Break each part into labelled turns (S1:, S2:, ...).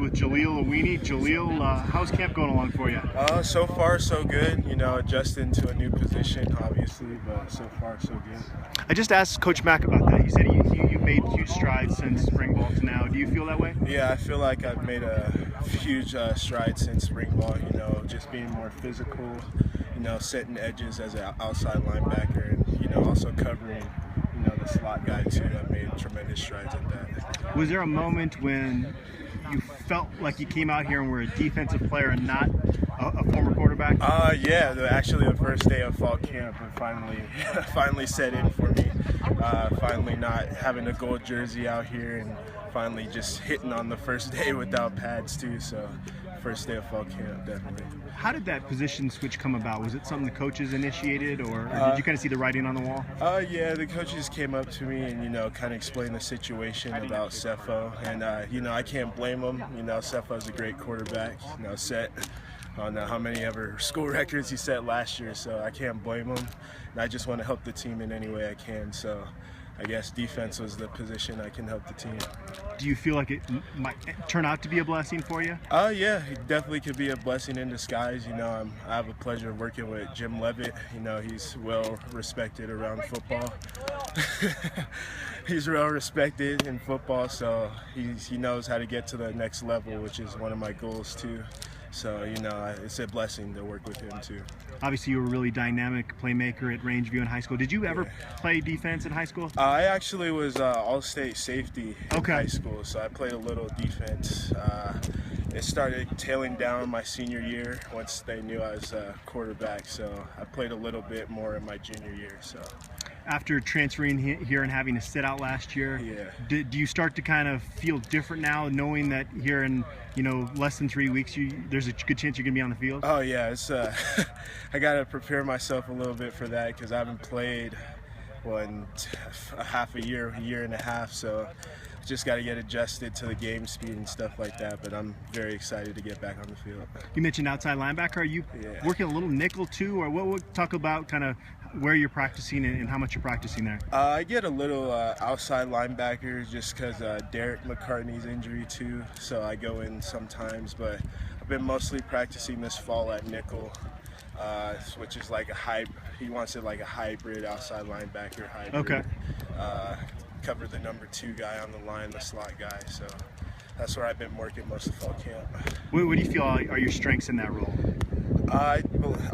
S1: with Jaleel Awini. Jaleel, how's camp going along for you?
S2: So far so good. Adjusting to a new position, obviously, but so far so good.
S1: I just asked Coach Mack about that. He said you've made huge strides since spring ball to now. Do you feel that way?
S2: Yeah, I feel like I've made a huge stride since spring ball. Just being more physical, setting edges as an outside linebacker, and also covering the slot guy too. I made tremendous strides at that.
S1: Was there a moment when you felt like you came out here and were a defensive player and not a former quarterback?
S2: Yeah, actually the first day of fall camp, it finally set in for me. Finally not having a gold jersey out here, and finally just hitting on the first day without pads too. So first day of fall camp, definitely.
S1: How did that position switch come about? Was it something the coaches initiated, or did you kind of see the writing on the wall?
S2: Yeah, the coaches came up to me and kind of explained the situation about Cepho, and I can't blame them. Cepho's a great quarterback. Set on how many ever school records he set last year, so I can't blame him. And I just want to help the team in any way I can. So I guess defense was the position I can help the team.
S1: Do you feel like it might turn out to be a blessing for you?
S2: Yeah, it definitely could be a blessing in disguise. I have a pleasure of working with Jim Levitt. He's well respected around football. He's well respected in football, so he knows how to get to the next level, which is one of my goals too. So, it's a blessing to work with him too.
S1: Obviously, you were a really dynamic playmaker at Rangeview in high school. Did you ever play defense in high school?
S2: I actually was all-state safety in high school, so I played a little defense. It started tailing down my senior year once they knew I was a quarterback, so I played a little bit more in my junior year. So.
S1: After transferring here and having to sit out last year, do you start to kind of feel different now, knowing that here in less than 3 weeks, there's a good chance you're going to be on the field?
S2: Oh yeah, it's I got to prepare myself a little bit for that because I haven't played in a year and a half, so just got to get adjusted to the game speed and stuff like that. But I'm very excited to get back on the field.
S1: You mentioned outside linebacker. Are you working a little nickel too, or what? Talk about kind of where you're practicing and how much you're practicing there.
S2: I get a little outside linebacker just because Derek McCartney's injury too, so I go in sometimes. But I've been mostly practicing this fall at nickel, which is like he wants it like a hybrid outside linebacker hybrid.
S1: Okay.
S2: Cover the number 2 guy on the line, the slot guy. So that's where I've been working most of fall camp.
S1: What do you feel are your strengths in that role?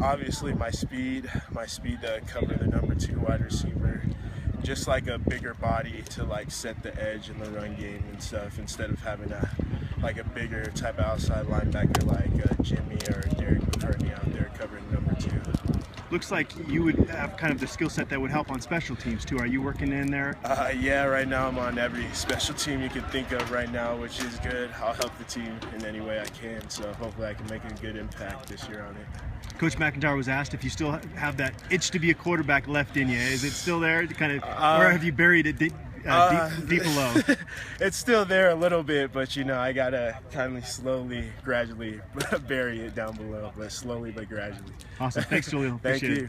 S2: Obviously my speed to cover the number 2 wide receiver, just like a bigger body to set the edge in the run game and stuff, instead of having a bigger type of outside linebacker like Jimmy or Derek McCartney out there covering number 2.
S1: Looks like you would have kind of the skill set that would help on special teams too. Are you working in there?
S2: Yeah, right now I'm on every special team you can think of right now, which is good. I'll help the team in any way I can, so hopefully I can make a good impact this year on it.
S1: Coach McIntyre was asked if you still have that itch to be a quarterback left in you. Is it still there, or have you buried it deep below?
S2: It's still there a little bit, but I gotta kind of slowly, gradually bury it down below, but slowly but gradually.
S1: Awesome. Thanks, Jaleel.
S2: Thank you.